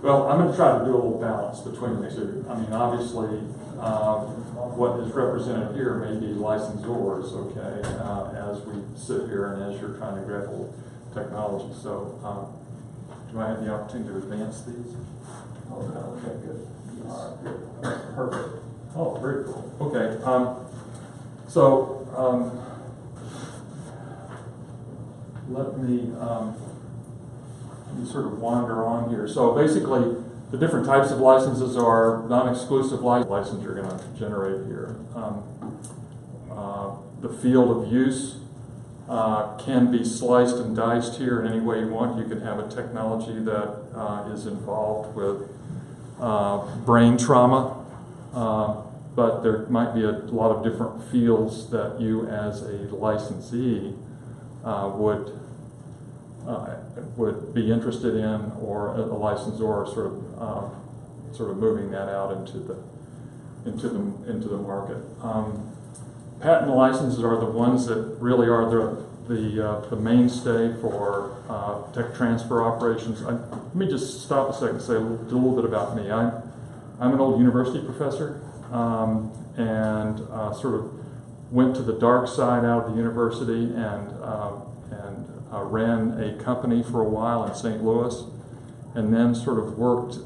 Well, I'm going to try to do a little balance between the two. I mean, obviously, what is represented here may be licensors, okay, as we sit here and as you're trying to grapple technology. So, do I have the opportunity to advance these? Oh, no, okay, good. Yes. All right, good. Perfect. Oh, very cool. Okay. Let me sort of wander on here. So basically, the different types of licenses are non-exclusive license you're going to generate here. The field of use can be sliced and diced here in any way you want. You can have a technology that is involved with brain trauma, but there might be a lot of different fields that you as a licensee would be interested in, or a licensor sort of moving that out into the market. Patent licenses are the ones that really are the mainstay for tech transfer operations. Let me just stop a second and say a little bit about me. I'm an old university professor, and sort of went to the dark side out of the university and ran a company for a while in St. Louis, and then sort of worked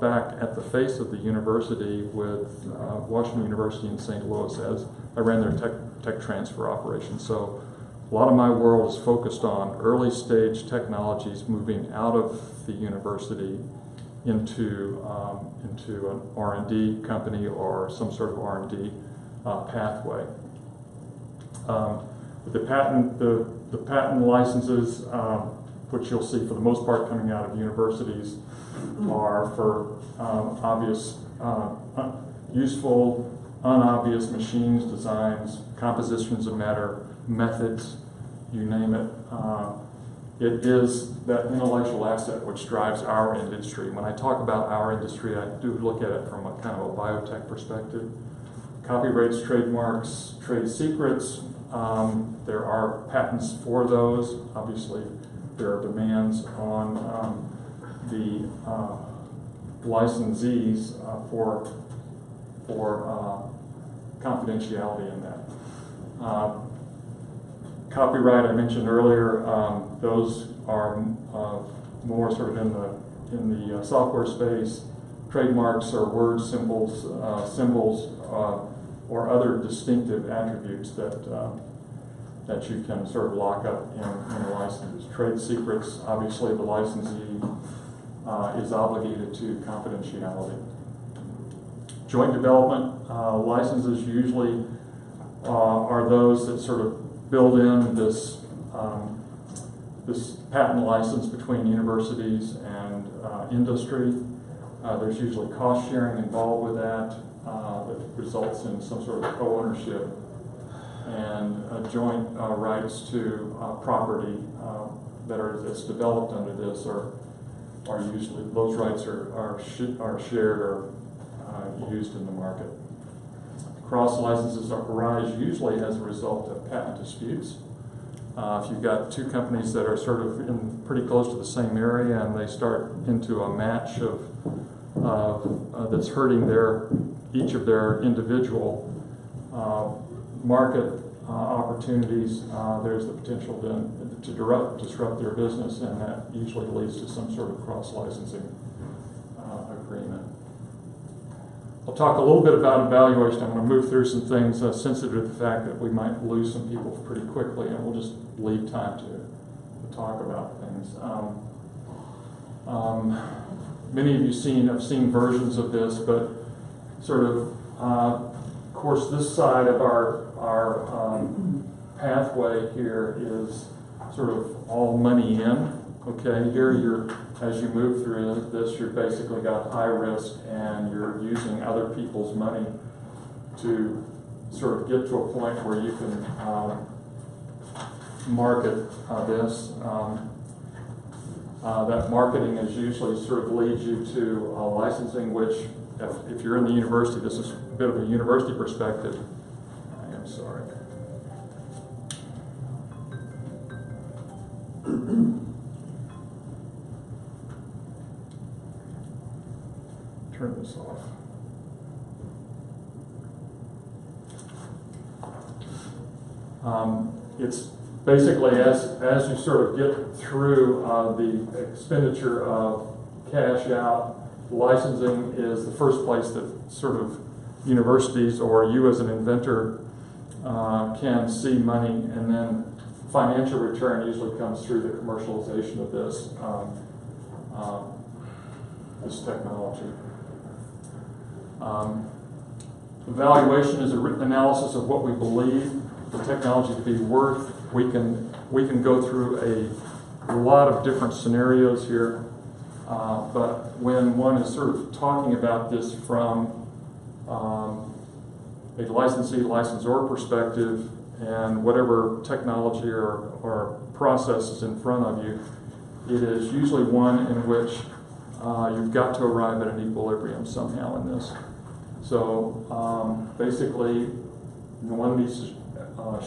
back at the face of the university with Washington University in St. Louis as I ran their tech transfer operation. So a lot of my world is focused on early stage technologies moving out of the university into an R&D company or some sort of R&D pathway. The patent licenses, which you'll see for the most part coming out of universities, are for obvious, useful, unobvious machines, designs, compositions of matter, methods, you name it. It is that intellectual asset which drives our industry. When I talk about our industry, I do look at it from a kind of a biotech perspective. Copyrights, trademarks, trade secrets. There are patents for those. Obviously, there are demands on the licensees for confidentiality in that. Copyright, I mentioned earlier, those are more sort of in the software space. Trademarks are words, symbols, or other distinctive attributes that you can sort of lock up in licenses. Trade secrets, obviously the licensee is obligated to confidentiality. Joint development licenses usually are those that sort of build in this patent license between universities and industry. There's usually cost sharing involved with that that results in some sort of co-ownership, and joint rights to property that's developed under this are usually, those rights are shared or used in the market. Cross licenses arise usually as a result of patent disputes. If you've got two companies that are sort of in pretty close to the same area and they start into a match that's hurting each of their individual market opportunities, there's the potential then to disrupt their business, and that usually leads to some sort of cross-licensing agreement. I'll talk a little bit about evaluation. I'm going to move through some things sensitive to the fact that we might lose some people pretty quickly, and we'll just leave time to talk about things. Many of you have seen versions of this, but sort of course, this side of our pathway here is sort of all money in. Okay, here as you move through this, you're basically got high risk, and you're using other people's money to sort of get to a point where you can market this. That marketing is usually sort of leads you to licensing, which if you're in the university, this is a bit of a university perspective. I am sorry. turn this off. It's basically as you sort of get through the expenditure of cash out, licensing is the first place that sort of universities or you as an inventor can see money, and then financial return usually comes through the commercialization of this this technology. Evaluation is a written analysis of what we believe the technology to be worth. We can go through a lot of different scenarios here, but when one is sort of talking about this from a licensee, licensor perspective, and whatever technology or process is in front of you, it is usually one in which you've got to arrive at an equilibrium somehow in this. So basically, one needs to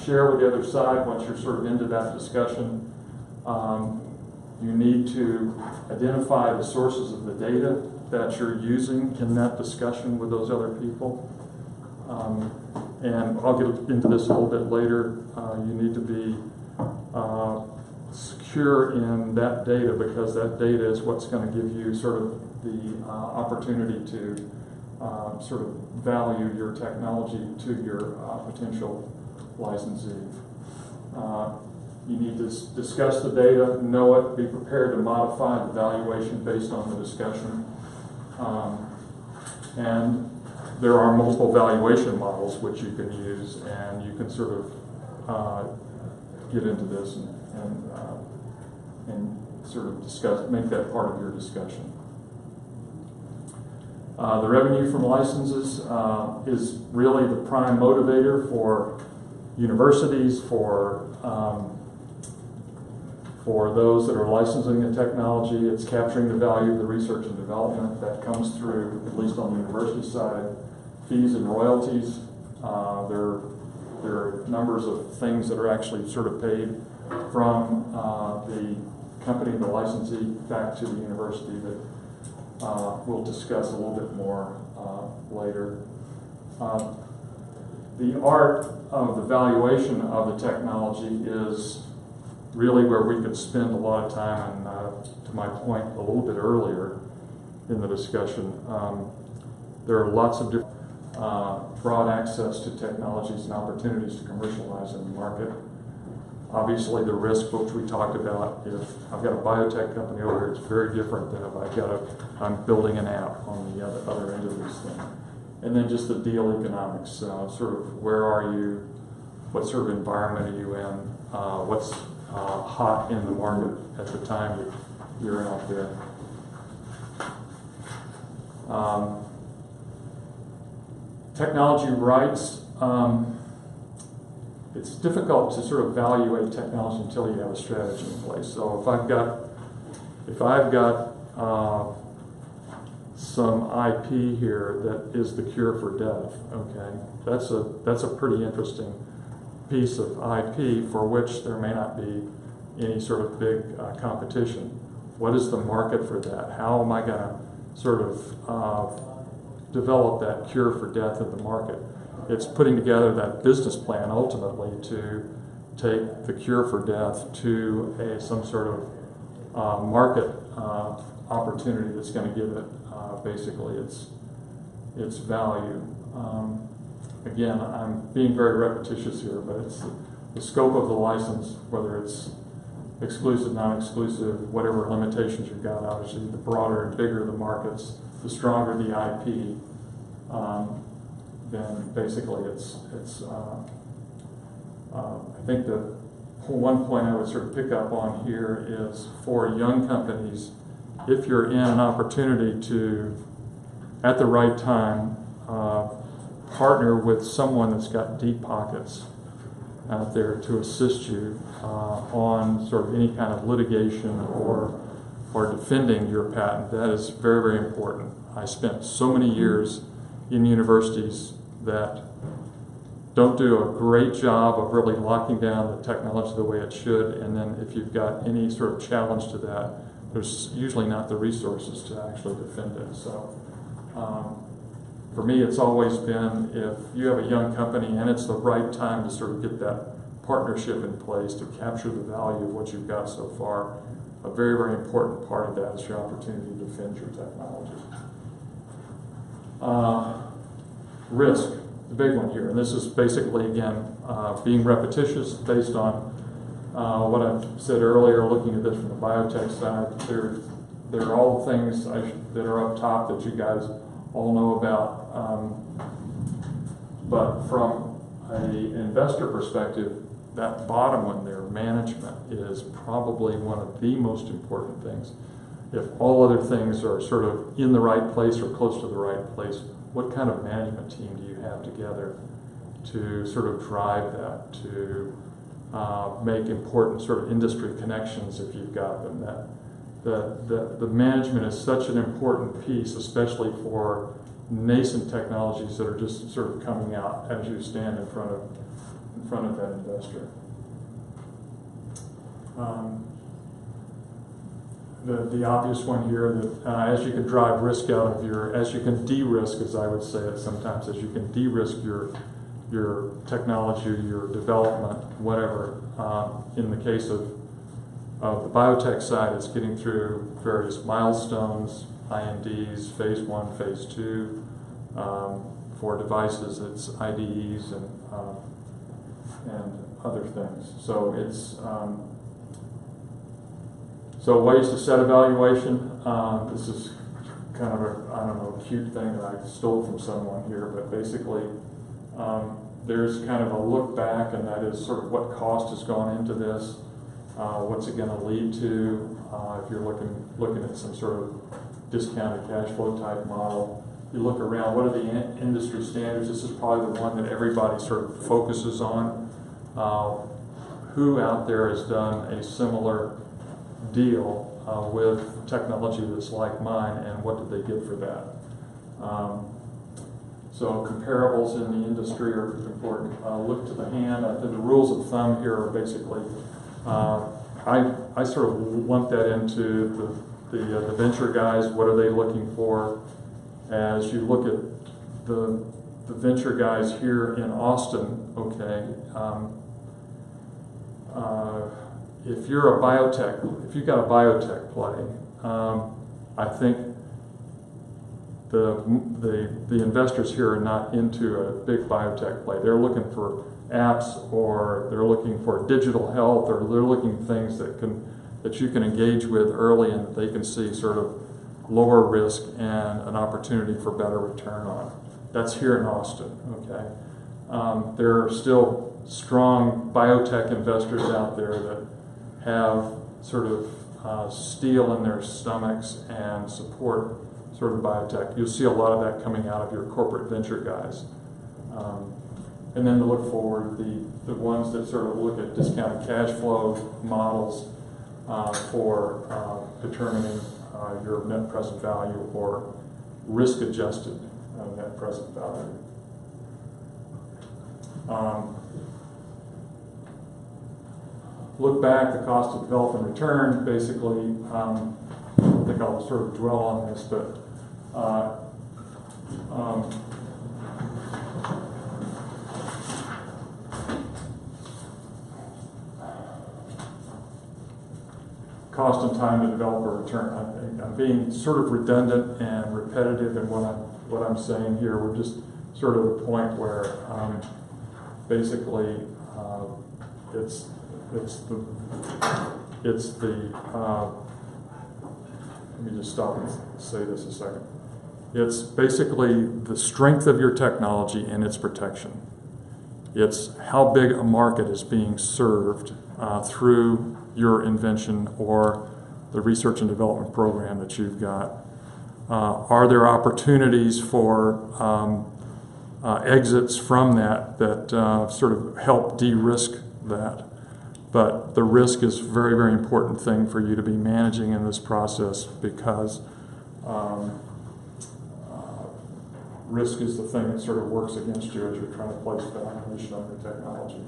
share with the other side once you're sort of into that discussion. You need to identify the sources of the data that you're using in that discussion with those other people. And I'll get into this a little bit later. You need to be secure in that data, because that data is what's going to give you sort of the opportunity to sort of value your technology to your potential licensee. You need to discuss the data, know it, be prepared to modify the valuation based on the discussion. And there are multiple valuation models which you can use, and you can sort of get into this and sort of discuss, make that part of your discussion. The revenue from licenses is really the prime motivator for universities, for those that are licensing the technology. It's capturing the value of the research and development that comes through, at least on the university side, fees and royalties. There are numbers of things that are actually sort of paid from the company, the licensee, back to the university that we'll discuss a little bit more later. The art of the valuation of the technology is really where we could spend a lot of time, and to my point a little bit earlier in the discussion, there are lots of different broad access to technologies and opportunities to commercialize in the market. Obviously, the risk, which we talked about, if I've got a biotech company over here, it's very different than if I'm building an app on the other end of this thing. And then just the deal economics, sort of where are you, what sort of environment are you in, what's hot in the market at the time you're out there. Technology rights. It's difficult to sort of evaluate technology until you have a strategy in place. So if I've got some IP here that is the cure for death, okay, that's a pretty interesting piece of IP for which there may not be any sort of big competition. What is the market for that? How am I going to sort of develop that cure for death in the market? It's putting together that business plan ultimately to take the cure for death to some sort of market opportunity that's going to give it basically its value. Again, I'm being very repetitious here, but it's the scope of the license, whether it's exclusive, non-exclusive, whatever limitations you've got. Obviously, the broader and bigger the markets, the stronger the IP. Then basically I think the one point I would sort of pick up on here is for young companies, if you're in an opportunity to, at the right time, partner with someone that's got deep pockets out there to assist you on sort of any kind of litigation or defending your patent, that is very, very important. I spent so many years in universities that don't do a great job of really locking down the technology the way it should, and then if you've got any sort of challenge to that, there's usually not the resources to actually defend it. So For me, it's always been, if you have a young company and it's the right time to sort of get that partnership in place to capture the value of what you've got so far, a very, very important part of that is your opportunity to defend your technology. Risk, the big one here, and this is basically, again, being repetitious based on what I said earlier, looking at this from the biotech side. There are all the things that are up top that you guys all know about, but from an investor perspective, that bottom one there, management, is probably one of the most important things. If all other things are sort of in the right place or close to the right place, what kind of management team do you have together to sort of drive that, to make important sort of industry connections if you've got them? The management is such an important piece, especially for nascent technologies that are just sort of coming out as you stand in front of that investor. The obvious one here, that as you can drive risk out of as you can de-risk, as I would say it sometimes, as you can de-risk your technology, your development, whatever. In the case of the biotech side, it's getting through various milestones, INDs, phase 1, phase 2. For devices, it's IDEs and other things. So it's so ways to set evaluation. This is kind of a, I don't know, cute thing that I stole from someone here, but basically there's kind of a look back, and that is sort of what cost has gone into this, what's it going to lead to, if you're looking at some sort of discounted cash flow type model. You look around, what are the industry standards? This is probably the one that everybody sort of focuses on. Who out there has done a similar deal with technology that's like mine, and what did they get for that? So comparables in the industry are important. Look to the hand. The rules of thumb here are basically, I sort of lump that into the venture guys. What are they looking for? As you look at the venture guys here in Austin, okay, if you're a biotech, if you've got a biotech play, I think the investors here are not into a big biotech play. They're looking for apps, or they're looking for digital health, or they're looking for things that you can engage with early and that they can see sort of lower risk and an opportunity for better return on. That's here in Austin, okay? There are still strong biotech investors out there that have sort of steel in their stomachs and support sort of biotech. You'll see a lot of that coming out of your corporate venture guys. And then to look forward, the ones that sort of look at discounted cash flow models for determining your net present value, or risk-adjusted net present value. Look back, the cost of development return, basically, I don't think I'll sort of dwell on this, but cost and time to develop a return. I'm being sort of redundant and repetitive in what I'm saying here. We're just sort of at a point where basically it's the let me just stop and say this a second. It's basically the strength of your technology and its protection. It's how big a market is being served through your invention or the research and development program that you've got. Are there opportunities for exits from that sort of help de-risk that? But the risk is a very, very important thing for you to be managing in this process, because risk is the thing that sort of works against you as you're trying to place valuation on your technology.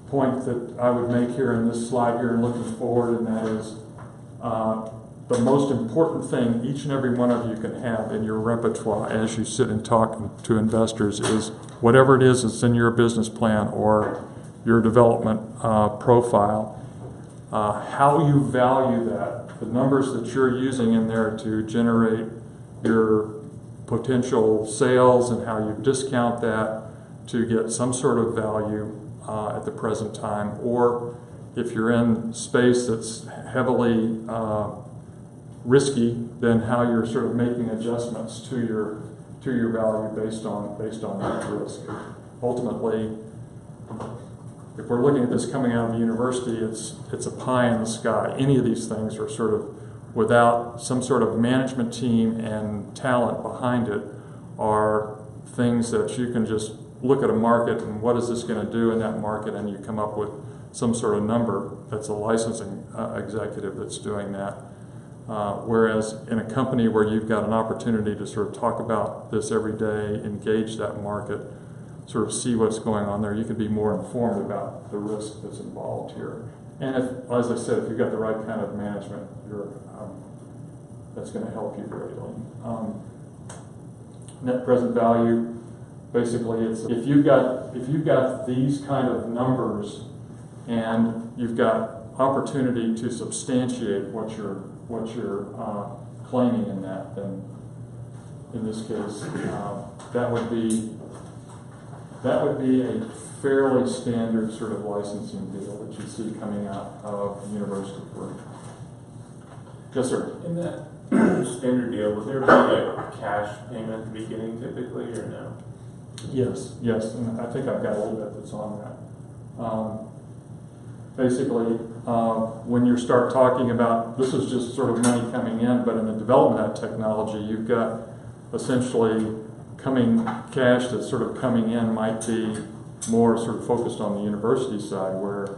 Point that I would make here in this slide here and looking forward, and that is the most important thing each and every one of you can have in your repertoire as you sit and talk to investors is whatever it is that's in your business plan or your development profile, how you value that, the numbers that you're using in there to generate your potential sales and how you discount that to get some sort of value at the present time, or if you're in space that's heavily risky, then how you're sort of making adjustments to your value based on that risk. Ultimately, if we're looking at this coming out of the university, it's a pie in the sky. Any of these things are sort of, without some sort of management team and talent behind it, are things that you can just look at a market and what is this going to do in that market, and you come up with some sort of number. That's a licensing executive that's doing that. Whereas in a company where you've got an opportunity to sort of talk about this every day, engage that market, sort of see what's going on there, you can be more informed about the risk that's involved here. And if, as I said, if you've got the right kind of management, that's going to help you greatly. Net present value, basically, it's if you've got these kind of numbers and you've got opportunity to substantiate what you're claiming in that, then in this case, that would be a fairly standard sort of licensing deal that you see coming out of university work. Yes, sir. In that standard deal, would there be a cash payment at the beginning typically, or no? Yes, and I think I've got a little bit that's on that. Basically, when you start talking about, this is just sort of money coming in, but in the development of that technology, you've got essentially cash that's sort of coming in might be more sort of focused on the university side, where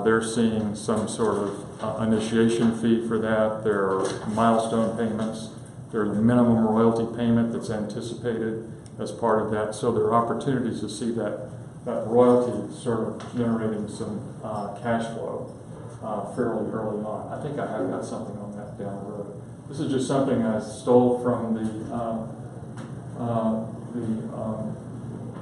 they're seeing some sort of initiation fee for that. There are milestone payments. There's a minimum royalty payment that's anticipated as part of that. So there are opportunities to see that royalty sort of generating some cash flow fairly early on. I think I have got something on that down the road. This is just something I stole from the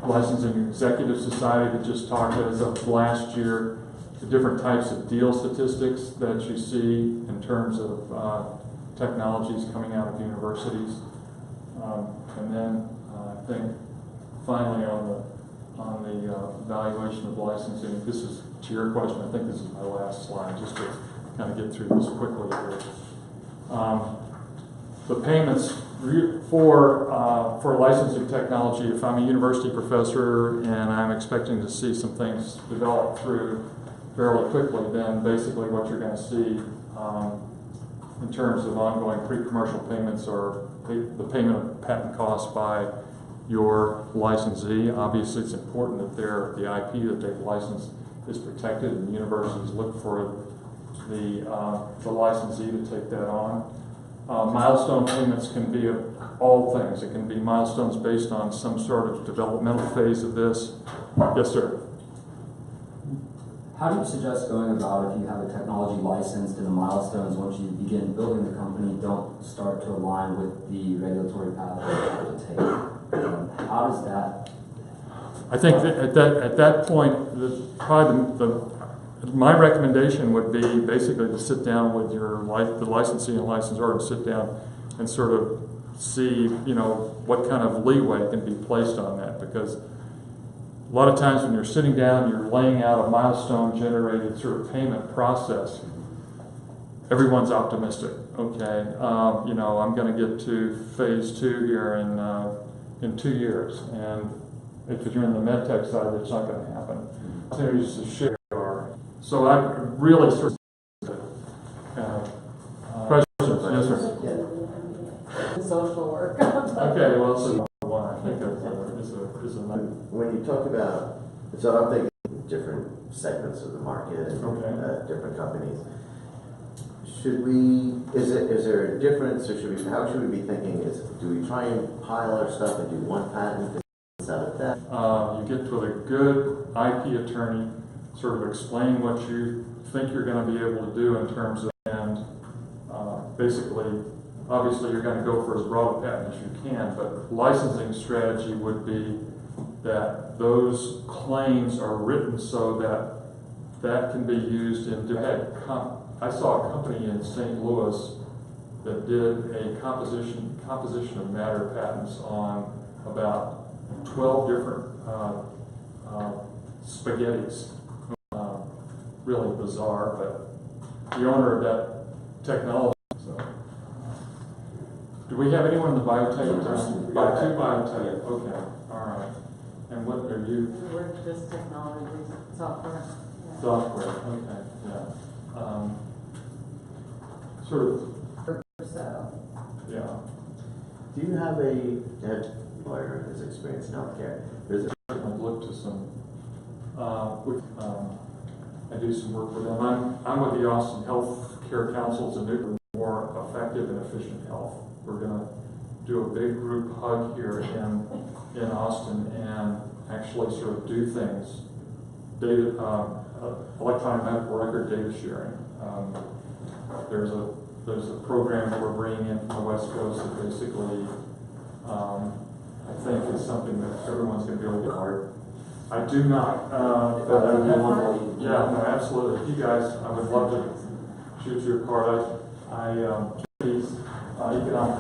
Licensing Executive Society that just talked as of last year the different types of deal statistics that you see in terms of technologies coming out of universities. And then I think finally on the valuation of licensing, this is to your question, I think this is my last slide, just to kind of get through this quickly here. The payments for licensing technology, if I'm a university professor and I'm expecting to see some things develop through fairly quickly, then basically what you're going to see in terms of ongoing pre-commercial payments are the payment of patent costs by your licensee. Obviously, it's important that the IP that they've licensed is protected, and universities look for the licensee to take that on. Milestone payments can be of all things. It can be milestones based on some sort of developmental phase of this. Yes, sir. How do you suggest going about if you have a technology licensed and the milestones once you begin building the company don't start to align with the regulatory path that you have to take? How does that? I think that at that point, my recommendation would be basically to sit down with the licensee and licensor and sit down and sort of see, what kind of leeway can be placed on that, because a lot of times when you're sitting down, you're laying out a milestone-generated sort of payment process. Everyone's optimistic. Okay, I'm going to get to phase 2 here in 2 years, and if you're in the medtech side, it's not going to happen. Opportunities to share are. So I really sort of. Questions? Yes, sir. Social work. Okay, well, so one I think is a When you talk about, so I'm thinking different segments of the market and different companies. Is there a difference, or how should we be thinking? Do we try and pile our stuff and do one patent and out of that? You get with a good IP attorney, sort of explain what you think you're going to be able to do in terms of, and basically, obviously, you're gonna go for as broad a patent as you can, but licensing strategy would be that those claims are written so that that can be used in, I saw a company in St. Louis that did a composition of matter patents on about 12 different spaghettis. Really bizarre, but the owner of that technology. So, do we have anyone in the biotech? Biotech. Okay, all right. And what are you? We're just technology, software. Yeah. Software. Okay, yeah. Sort of. So, Yeah. Do you have a head lawyer who's experienced in healthcare? There's a I've looked to some. I do some work with them. I'm with the Austin Health Care Council to do more effective and efficient health. We're going to do a big group hug here in Austin and actually sort of do things. Data, electronic medical record data sharing. There's a program that we're bringing in from the West Coast that basically, I think is something that everyone's going to be able to card. I do not, but I do want to, yeah, no, absolutely. If you guys, I would love to shoot you a card. I economic